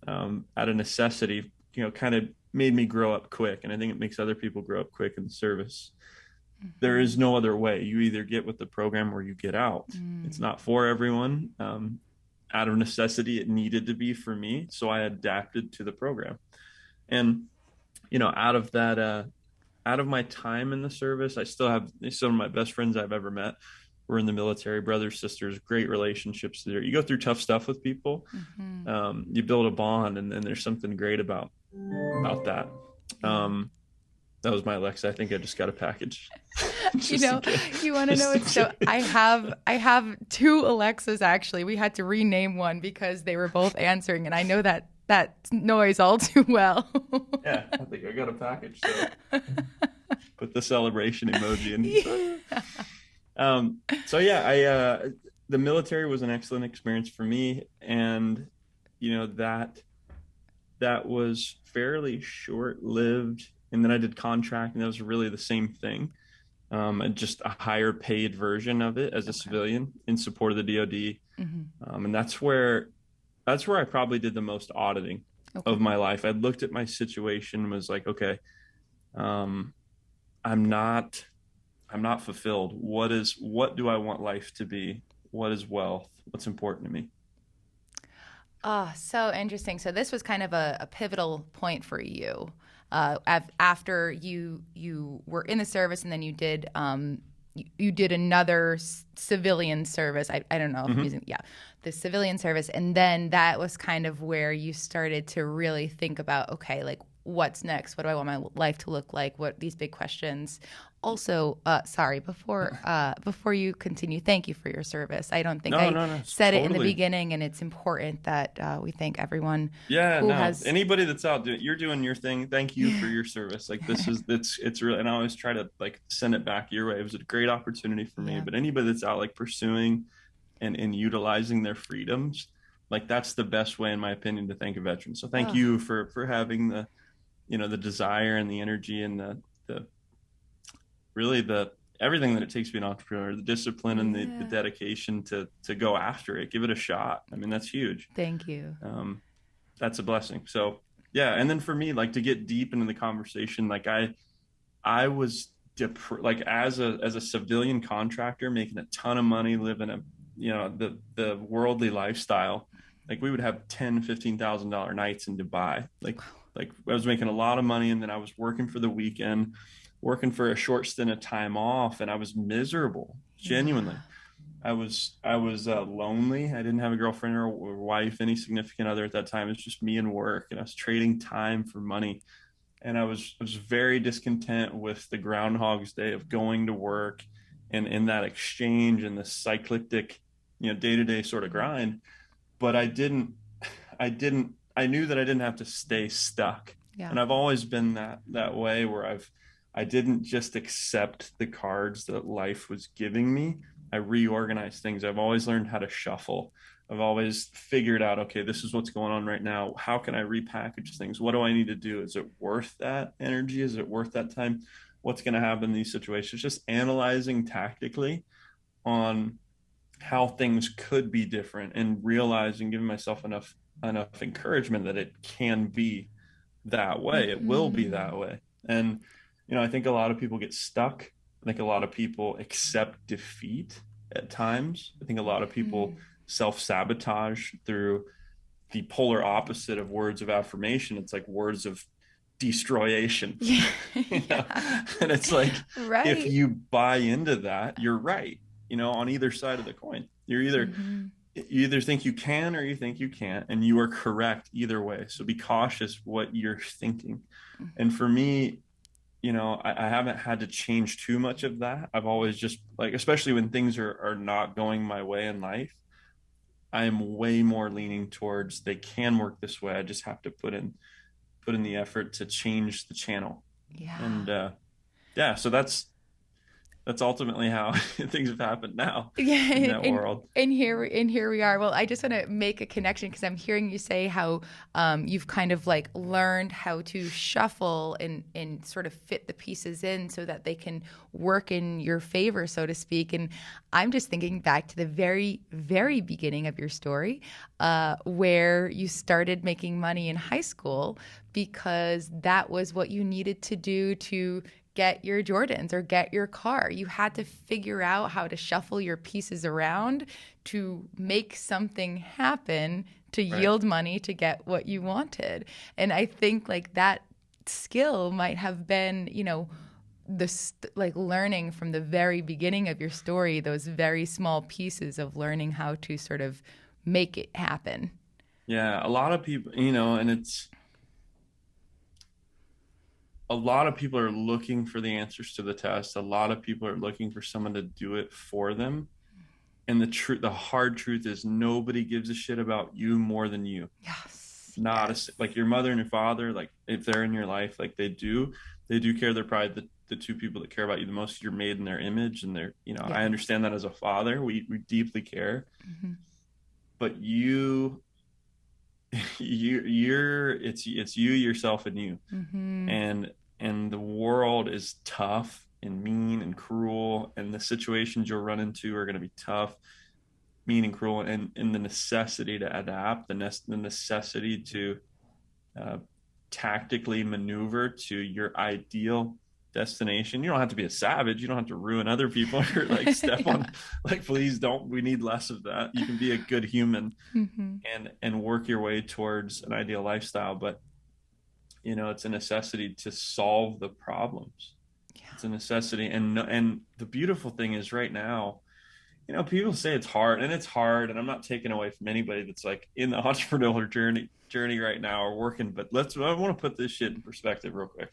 out of necessity, kind of made me grow up quick. And I think it makes other people grow up quick in the service. There is no other way. You either get with the program or you get out. It's not for everyone. Out of necessity, it needed to be for me. So I adapted to the program. And out of that, out of my time in the service, I still have some of my best friends I've ever met were in the military, brothers, sisters, great relationships there. You go through tough stuff with people. You build a bond, and then there's something great about that. That was my Alexa. I think I just got a package. You want to know it's so I have two Alexas actually. We had to rename one because they were both answering, and I know that noise all too well. Yeah, I think I got a package. So put the celebration emoji in. Yeah. The military was an excellent experience for me, and that was fairly short-lived. And then I did contract, and that was really the same thing, and just a higher paid version of it as a civilian in support of the DoD. And that's where that's where I probably did the most auditing Okay. of my life. I looked at my situation and was like, okay, um, I'm not I'm not fulfilled. What do I want life to be? What is wealth? What's important to me? Oh, so interesting. So this was kind of a pivotal point for you. After you were in the service, and then you did another civilian service. I don't know if I'm Hmm. using, yeah, the civilian service, and then that was kind of where you started to really think about, okay, like what's next? What do I want my life to look like? What these big questions. Also, sorry, before you continue, thank you for your service. I don't think No, I no, no, said it in the totally. beginning, and it's important that we thank everyone Yeah, who no. has. Anybody that's out doing, you're doing your thing. Thank you for your service. Like this is it's really, and I always try to like send it back your way. It was a great opportunity for me. Yeah. But anybody that's out like pursuing and utilizing their freedoms, like that's the best way, in my opinion, to thank a veteran. So thank Oh, you for having the, the desire and the energy and the really the everything that it takes to be an entrepreneur, the discipline and the yeah. dedication to go after it, give it a shot. I mean, that's huge. Thank you. Um, that's a blessing. So yeah, and then for me, like to get deep into the conversation, like I was like as a civilian contractor making a ton of money, living a the worldly lifestyle. Like we would have $10,000-15,000 nights in Dubai. Like I was making a lot of money, and then I was working for the weekend, working for a short stint of time off, and I was miserable, genuinely. Yeah. I was lonely. I didn't have a girlfriend or wife, any significant other at that time. It was just me and work, and I was trading time for money. And I was very discontent with the Groundhog's Day of going to work and in that exchange and the cyclic, day to day sort of grind. But I knew that I didn't have to stay stuck. Yeah. And I've always been that way where I didn't just accept the cards that life was giving me. I reorganized things. I've always learned how to shuffle. I've always figured out, okay, this is what's going on right now. How can I repackage things? What do I need to do? Is it worth that energy? Is it worth that time? What's going to happen in these situations? Just analyzing tactically on how things could be different and realizing, giving myself enough encouragement that it can be that way. It will be Mm-hmm. that way. And I think a lot of people get stuck. I think a lot of people accept defeat at times. I think a lot of people self-sabotage through the polar opposite of words of affirmation. It's like words of destroyation. Yeah. you know Yeah. and it's like, if Right. you buy into that, you're right. On either side of the coin, Mm-hmm. you either think you can or you think you can't, and you are correct either way. So be cautious what you're thinking. And for me, I haven't had to change too much of that. I've always just, like, especially when things are not going my way in life, I am way more leaning towards they can work this way. I just have to put in the effort to change the channel. Yeah. And yeah, so that's ultimately how things have happened now Yeah, in that world. and here we are. Well, I just want to make a connection because I'm hearing you say how you've kind of like learned how to shuffle and sort of fit the pieces in so that they can work in your favor, so to speak. And I'm just thinking back to the very, very beginning of your story, where you started making money in high school because that was what you needed to do to get your Jordans or get your car. You had to figure out how to shuffle your pieces around to make something happen to Right. yield money to get what you wanted. And I think like that skill might have been, like learning from the very beginning of your story, those very small pieces of learning how to sort of make it happen. Yeah, a lot of people, and it's a lot of people are looking for the answers to the test. A lot of people are looking for someone to do it for them. And the hard truth is nobody gives a shit about you more than you. Yes. Not Yes. like your mother and your father, like if they're in your life, like they do care. They're probably the two people that care about you the most. You're made in their image, and I Yeah. understand that as a father. We deeply care, Mm-hmm. but it's you, yourself, and you. Mm-hmm. And the world is tough and mean and cruel, and the situations you'll run into are going to be tough. mean and cruel, and the necessity to adapt, the necessity to uh, tactically maneuver to your ideal destination. You don't have to be a savage. You don't have to ruin other people or like step Yeah. on, like, please don't. We need less of that. You can be a good human Hmm. and work your way towards an ideal lifestyle. But, it's a necessity to solve the problems. It's a necessity. And the beautiful thing is right now, people say it's hard, and it's hard, and I'm not taking away from anybody that's like in the entrepreneurial journey right now or working, but I want to put this shit in perspective real quick.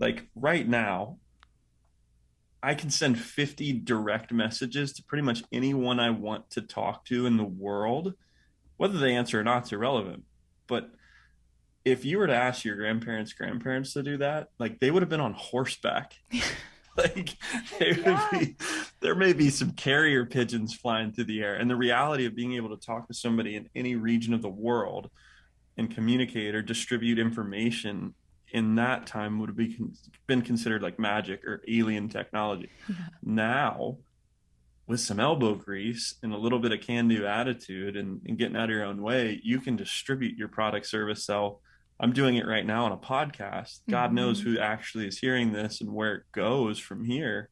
Like right now, I can send 50 direct messages to pretty much anyone I want to talk to in the world. Whether they answer or not is irrelevant. But if you were to ask your grandparents to do that, like they would have been on horseback. Like Yeah. there may be some carrier pigeons flying through the air. And the reality of being able to talk to somebody in any region of the world and communicate or distribute information in that time would have been considered like magic or alien technology. Yeah. Now, with some elbow grease and a little bit of can-do attitude and getting out of your own way, you can distribute your product, service, sell. I'm doing it right now on a podcast. God knows Hmm. who actually is hearing this and where it goes from here.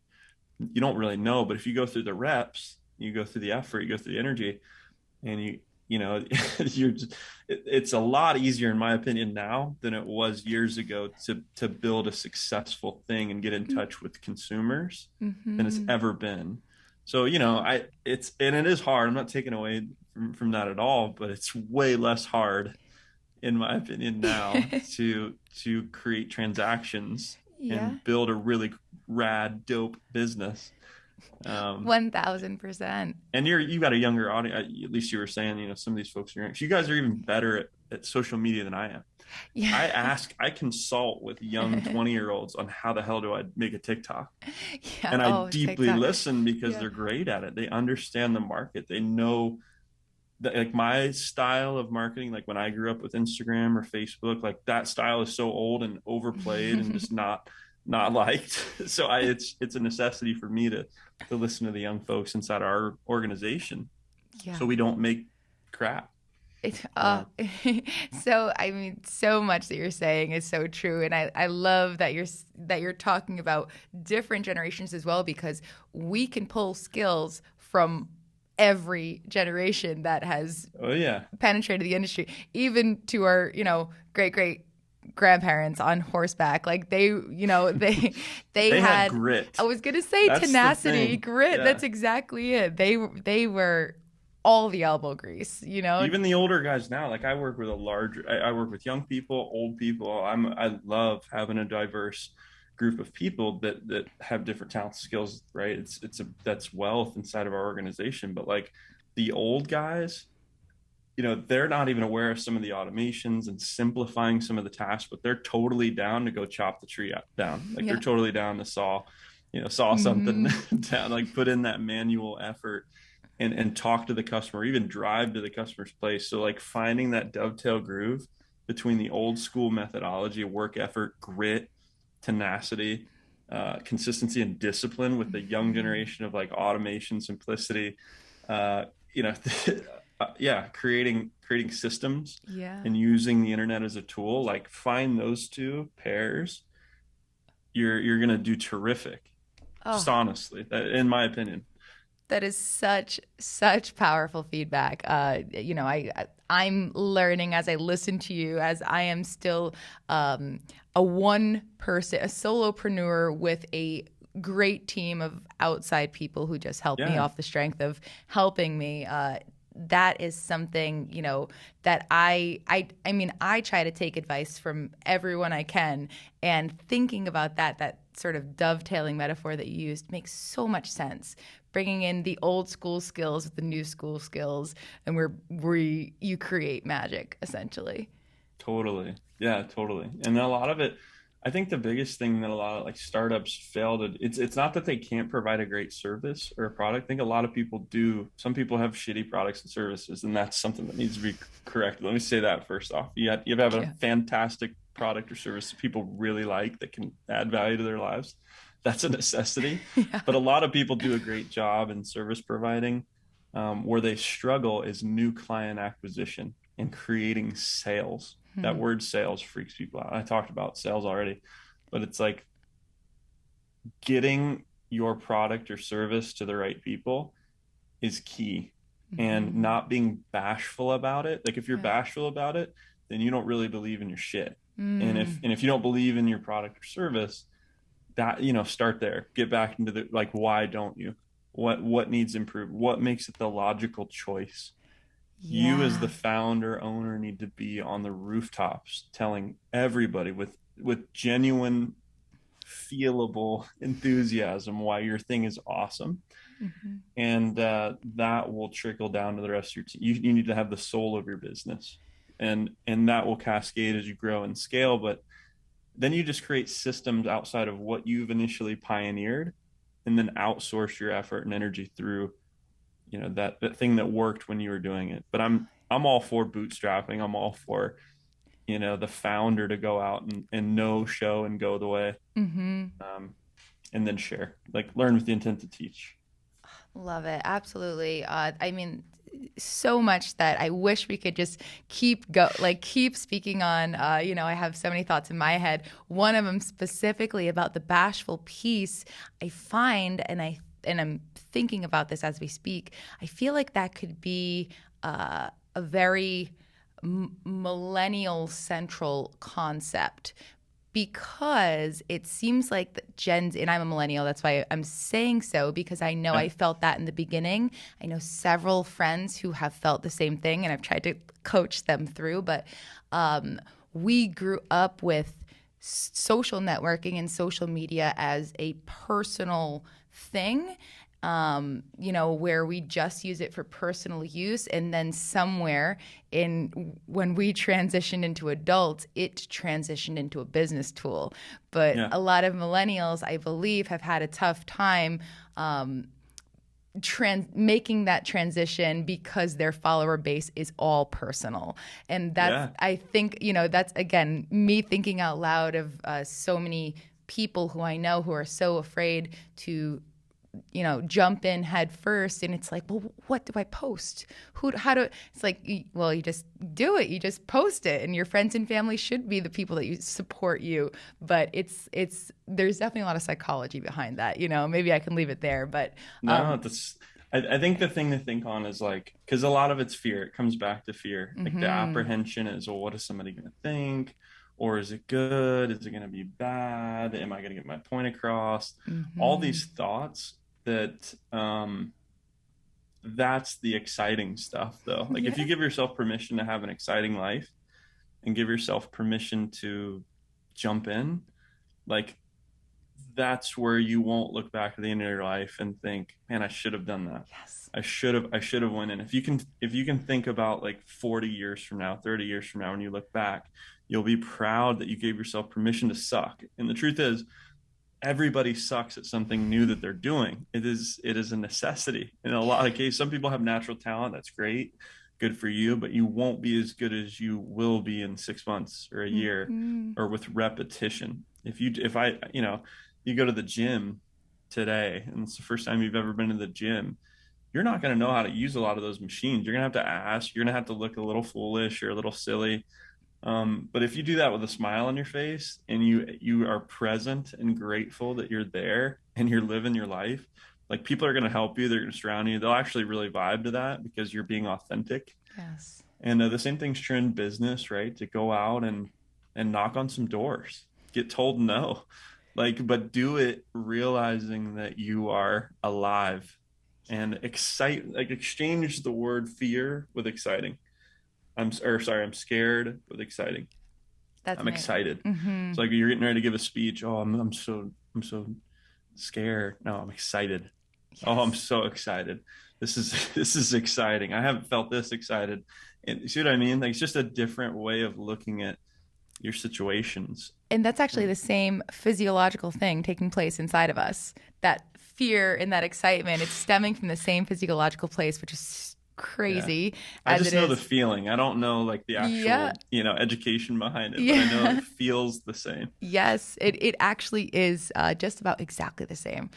You don't really know, but if you go through the reps, you go through the effort, you go through the energy, and you know it's a lot easier in my opinion now than it was years ago to build a successful thing and get in touch with consumers than it's Hmm. ever been. So it is hard. I'm not taking away from that at all, but it's way less hard in my opinion now to create transactions Yeah. and build a really rad dope business. um 1000%. and you got a younger audience. At least you were saying, some of these folks are young. So you guys are even better at social media than I am. Yeah. I consult with young 20-year-olds on how the hell do I make a TikTok, Yeah. and I Oh, deeply TikTok. listen because Yeah. they're great at it. They understand the market. They know that, like, my style of marketing, like when I grew up with Instagram or Facebook, like that style is so old and overplayed and just not liked. So it's a necessity for me to listen to the young folks inside our organization Yeah. so we don't make crap. It's Uh, so I mean, so much that you're saying is so true, and I love that you're talking about different generations as well, because we can pull skills from every generation that has oh yeah, penetrated the industry, even to our great great grandparents on horseback. Like they they had had, I grit. was gonna say, That's the tenacity, thing. grit. Yeah. That's exactly it. They were all the elbow grease. Even the older guys now, like I work with I work with young people, old people. I love having a diverse group of people that have different talents, skills, right? That's wealth inside of our organization. But like the old guys, they're not even aware of some of the automations and simplifying some of the tasks, but they're totally down to go chop the tree down. Like they're Yeah. totally down to saw something Hmm. down, like put in that manual effort and talk to the customer, even drive to the customer's place. So like finding that dovetail groove between the old school methodology, work effort, grit, tenacity, consistency, and discipline with the young Hmm. generation of like automation, simplicity, uh, you know, yeah, creating systems Yeah. and using the internet as a tool. Like find those two pairs, you're gonna do terrific. Just Oh, honestly, in my opinion. that is such powerful feedback. I'm learning as I listen to you, as I am still a one person, a solopreneur with a great team of outside people who just help me Yeah, off the strength of helping me. That is something, that I mean, I try to take advice from everyone I can, and thinking about that sort of dovetailing metaphor that you used makes so much sense, bringing in the old school skills with the new school skills, and where you create magic essentially. totally. Yeah, totally. And a lot of it, I think the biggest thing that a lot of like startups fail to, it's not that they can't provide a great service or a product. I think a lot of people do. Some people have shitty products and services, and that's something that needs to be corrected. Let me say that first off. You have a Yeah. fantastic product or service that people really like that can add value to their lives. That's a necessity. Yeah. But a lot of people do a great job in service providing, Where they struggle is new client acquisition and creating sales. That word sales freaks people out. I talked about sales already, but it's like getting your product or service to the right people is key, and Mm-hmm. not being bashful about it. Like if you're Right. bashful about it, then you don't really believe in your shit. And if Mm. and if you don't believe in your product or service, that start there. Get back into the like why don't you? What needs improved? What makes it the logical choice? You as the Yeah. founder owner need to be on the rooftops telling everybody with genuine feelable enthusiasm why your thing is awesome, Mm-hmm. and that will trickle down to the rest of your team. You need to have the soul of your business, and that will cascade as you grow and scale. But then you just create systems outside of what you've initially pioneered, and then outsource your effort and energy through that thing that worked when you were doing it. But I'm all for bootstrapping. I'm all for the founder to go out and no show and go the way, Mm-hmm. um, and then share, like learn with the intent to teach. Love it. Absolutely. I mean, so much that I wish we could just keep speaking on. I have so many thoughts in my head. One of them specifically about the bashful piece. I find, and I'm thinking about this as we speak. I feel like that could be a very millennial central concept, because it seems like the Gen Z, and I'm a millennial, that's why I'm saying so, because I know Yeah. I felt that in the beginning. I know several friends who have felt the same thing, and I've tried to coach them through. But we grew up with social networking and social media as a personal thing, where we just use it for personal use. And then somewhere when we transitioned into adults, it transitioned into a business tool. But Yeah. a lot of millennials, I believe, have had a tough time making that transition because their follower base is all personal. And that's, Yeah. I think, that's again, me thinking out loud of so many people who I know who are so afraid to jump in head first. And it's like, well, what do I post? It's like, well, you just do it. You just post it, and your friends and family should be the people that you support you. But there's definitely a lot of psychology behind that. Maybe I can leave it there, but No, that's I think the thing to think on is like, because a lot of it's fear. It comes back to fear. Like the mm-hmm, apprehension is, well, what is somebody going to think? Or is it good? Is it going to be bad? Am I going to get my point across? All mm-hmm, these thoughts that that's the exciting stuff though. Like if yeah, you give yourself permission to have an exciting life and give yourself permission to jump in, like that's where you won't look back at the end of your life and think, man, I should have done that. yes, I should have went in. If you can think about like 40 years from now, 30 years from now, when you look back, you'll be proud that you gave yourself permission to suck. And the truth is, everybody sucks at something new that they're doing. It is a necessity. In a lot of cases, some people have natural talent. That's great. Good for you, but you won't be as good as you will be in 6 months or a year mm-hmm, or with repetition. If you go to the gym today and it's the first time you've ever been to the gym, you're not going to know how to use a lot of those machines. You're going to have to ask, you're going to have to look a little foolish or a little silly. But if you do that with a smile on your face and you are present and grateful that you're there and you're living your life, like people are going to help you. They're going to surround you. They'll actually really vibe to that because you're being authentic. yes, And the same thing's true in business, right? To go out and knock on some doors, get told no, like, but do it realizing that you are alive, and exchange the word fear with exciting. I'm scared with exciting. that's I'm amazing. excited. Mm-hmm. It's like you're getting ready to give a speech. Oh, I'm so scared. No, I'm excited. Oh, I'm Yes. so excited. This is exciting. I haven't felt this excited. And see what I mean? Like it's just a different way of looking at your situations. And that's actually And the same physiological thing taking place inside of us. That fear and that excitement, it's stemming from the same physiological place, which is Yeah. crazy I as it just know the is. feeling. I don't know like the Yeah. actual, education behind it, but I know Yeah. it feels the same. Yes, it actually is just about exactly the same.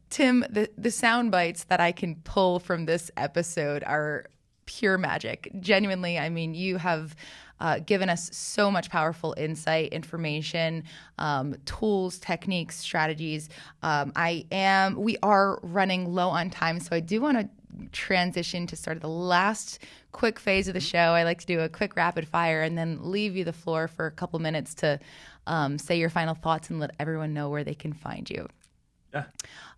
Tim, the sound bites that I can pull from this episode are pure magic. Genuinely, I mean, you have given us so much powerful insight, information, tools, techniques, strategies. We are running low on time, so I do want to transition to sort of the last quick phase of the show. I like to do a quick rapid fire and then leave you the floor for a couple minutes to say your final thoughts and let everyone know where they can find you. Yeah.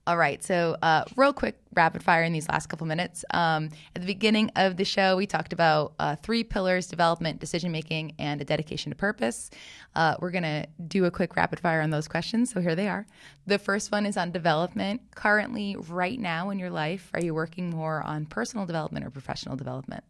All right, so real quick rapid fire in these last couple minutes. At the beginning of the show, we talked about 3 pillars: development, decision making, and a dedication to purpose. We're going to do a quick rapid fire on those questions, so here they are. The first one is on development. Currently, right now in your life, are you working more on personal development or professional development?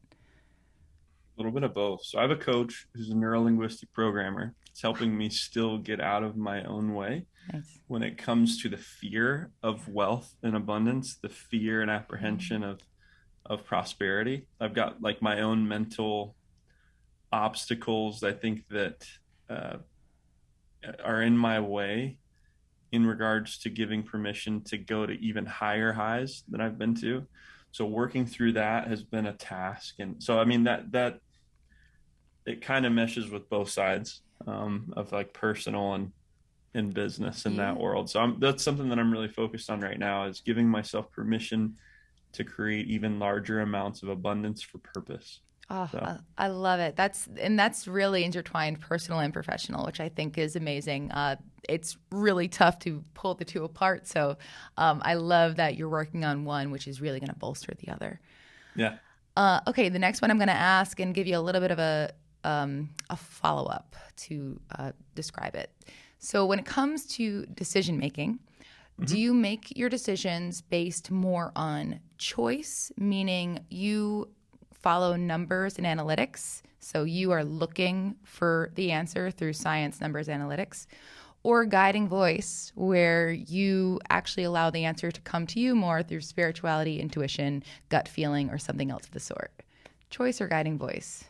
A little bit of both. So I have a coach who's a neurolinguistic programmer. It's helping me still get out of my own way Nice. when it comes to the fear of wealth and abundance, the fear and Mm. apprehension of prosperity. I've got like my own mental obstacles, I think, that uh, are in my way in regards to giving permission to go to even higher highs than I've been to. So working through that has been a task. And so, I mean, that it kind of meshes with both sides of like personal and business in Yeah. that world. So that's something that I'm really focused on right now, is giving myself permission to create even larger amounts of abundance for purpose. Oh, So I love it. That's really intertwined, personal and professional, which I think is amazing. It's really tough to pull the two apart. So I love that you're working on one, which is really going to bolster the other. yeah. Okay, the next one I'm going to ask and give you a little bit of a follow up to describe it. So when it comes to decision making, do Mm-hmm. you make your decisions based more on choice, meaning you follow numbers and analytics? So you are looking for the answer through science, numbers, analytics, or guiding voice, where you actually allow the answer to come to you more through spirituality, intuition, gut feeling, or something else of the sort? Choice or guiding voice?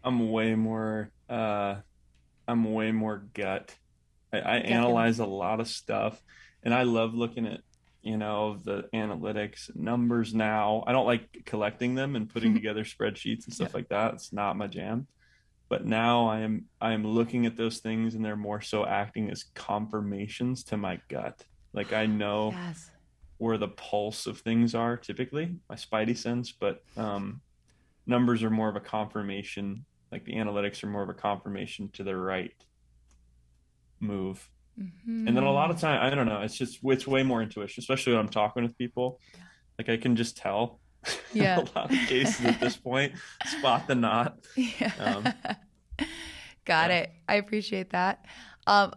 I'm way more I'm way more gut. I Gut feeling. analyze a lot of stuff, and I love looking at, the analytics numbers now. I don't like collecting them and putting together spreadsheets and Yeah. stuff like that. It's not my jam. But now I am looking at those things, and they're more so acting as confirmations to my gut. Like I know Yes. where the pulse of things are typically, my spidey sense, but numbers are more of a confirmation, like the analytics are more of a confirmation to the right move. And then a lot Hmm. of time, I don't know, it's way more intuition, especially when I'm talking with people. Like I can just tell in a Yeah. lot of cases at this point, spot the knot. Yeah. Um, Got yeah. it. I appreciate that.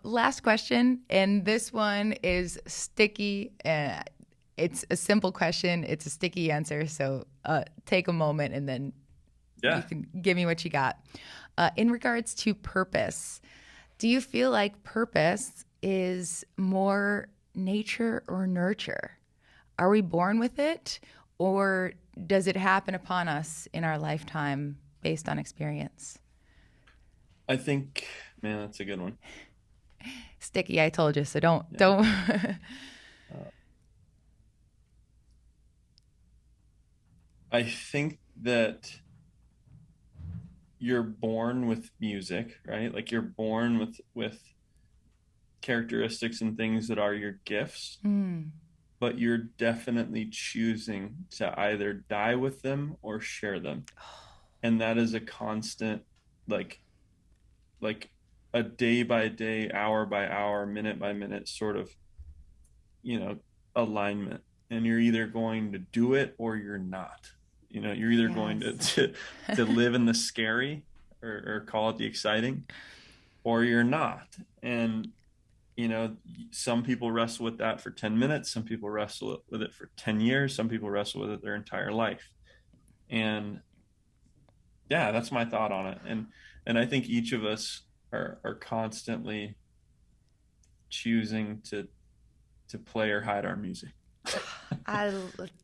Last question, and this one is sticky. It's a simple question. It's a sticky answer. So take a moment and then you Yeah. can give me what you got. In regards to purpose, do you feel like purpose is more nature or nurture? Are we born with it, or does it happen upon us in our lifetime based on experience? I think, man, that's a good one. Sticky, I told you, so don't Yeah. don't. Uh, I think that you're born with music, right? Like you're born with characteristics and things that are your gifts, Mm. but you're definitely choosing to either die with them or share them. And that is a constant, like like a day by day, hour by hour, minute by minute sort of, you know, alignment. And you're either going to do it or you're not. You're either going to Yes. to live in the scary, or call it the exciting, or you're not. And some people wrestle with that for 10 minutes, some people wrestle with it for 10 years, some people wrestle with it their entire life. And yeah, that's my thought on it. And I think each of us are constantly choosing to play or hide our music. I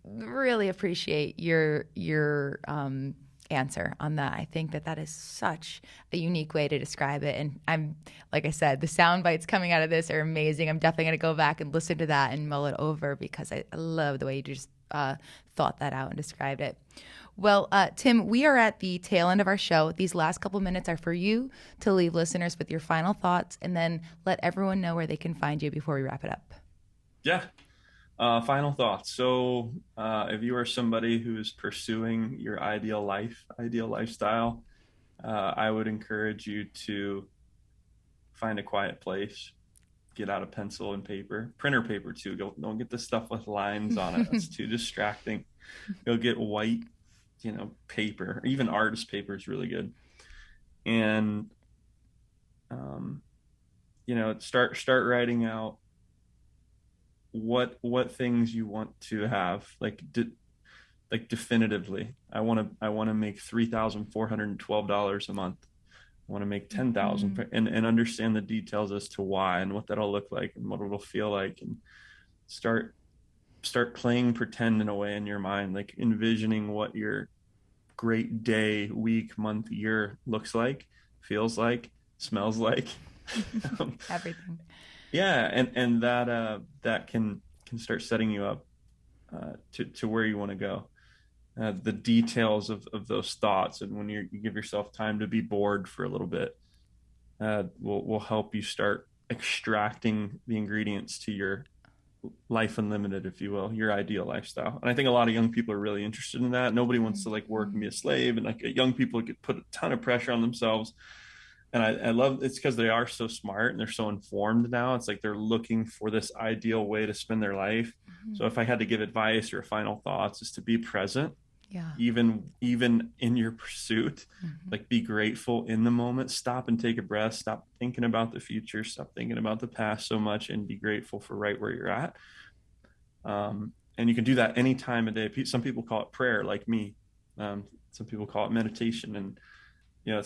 really appreciate your answer on that. I think that is such a unique way to describe it. And I'm, like I said, the sound bites coming out of this are amazing. I'm definitely going to go back and listen to that and mull it over because I love the way you just thought that out and described it. Well, Tim, we are at the tail end of our show. These last couple minutes are for you to leave listeners with your final thoughts and then let everyone know where they can find you before we wrap it up. Yeah. Final thoughts. So, if you are somebody who is pursuing your ideal lifestyle, I would encourage you to find a quiet place, get out a pencil and paper, printer paper too. Don't get the stuff with lines on it. That's too distracting. Go get white, paper. Even artist paper is really good. And, start writing out what things you want to have, like definitively. I want to make $3,412 a month. I want to make 10,000 and understand the details as to why and what that'll look like and what it'll feel like, and start playing pretend in a way in your mind, like envisioning what your great day, week, month, year looks like, feels like, smells like. Everything. Yeah, and that can start setting you up to where you want to go. The details of those thoughts, and when you give yourself time to be bored for a little bit, will help you start extracting the ingredients to your life unlimited, if you will, your ideal lifestyle. And I think a lot of young people are really interested in that. Nobody wants to like work and be a slave, and like young people get put a ton of pressure on themselves. And I love it's because they are so smart and they're so informed now. It's like they're looking for this ideal way to spend their life. So if I had to give advice or final thoughts, is to be present. Yeah. Even in your pursuit, like be grateful in the moment. Stop and take a breath. Stop thinking about the future. Stop thinking about the past so much, and be grateful for right where you're at. And you can do that any time of day. Some people call it prayer, like me. Some people call it meditation, and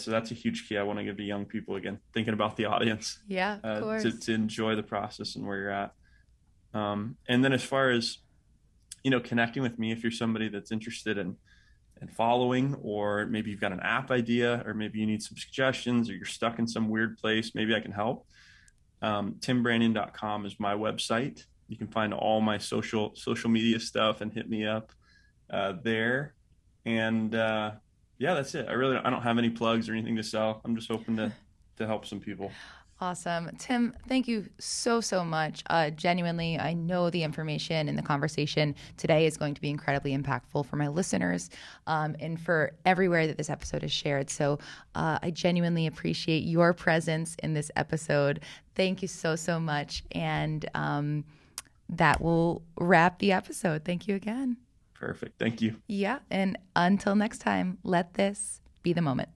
so that's a huge key I want to give to young people, again, thinking about the audience. Yeah, of course. To enjoy the process and where you're at. And then as far as, connecting with me, if you're somebody that's interested in following, or maybe you've got an app idea, or maybe you need some suggestions, or you're stuck in some weird place, maybe I can help. TimBranyan.com is my website. You can find all my social media stuff and hit me up there. And, yeah, that's it. I don't have any plugs or anything to sell. I'm just hoping to help some people. Awesome. Tim, thank you so much. Genuinely, I know the information and the conversation today is going to be incredibly impactful for my listeners and for everywhere that this episode is shared. So I genuinely appreciate your presence in this episode. Thank you so much. And that will wrap the episode. Thank you again. Perfect. Thank you. Yeah. And until next time, let this be the moment.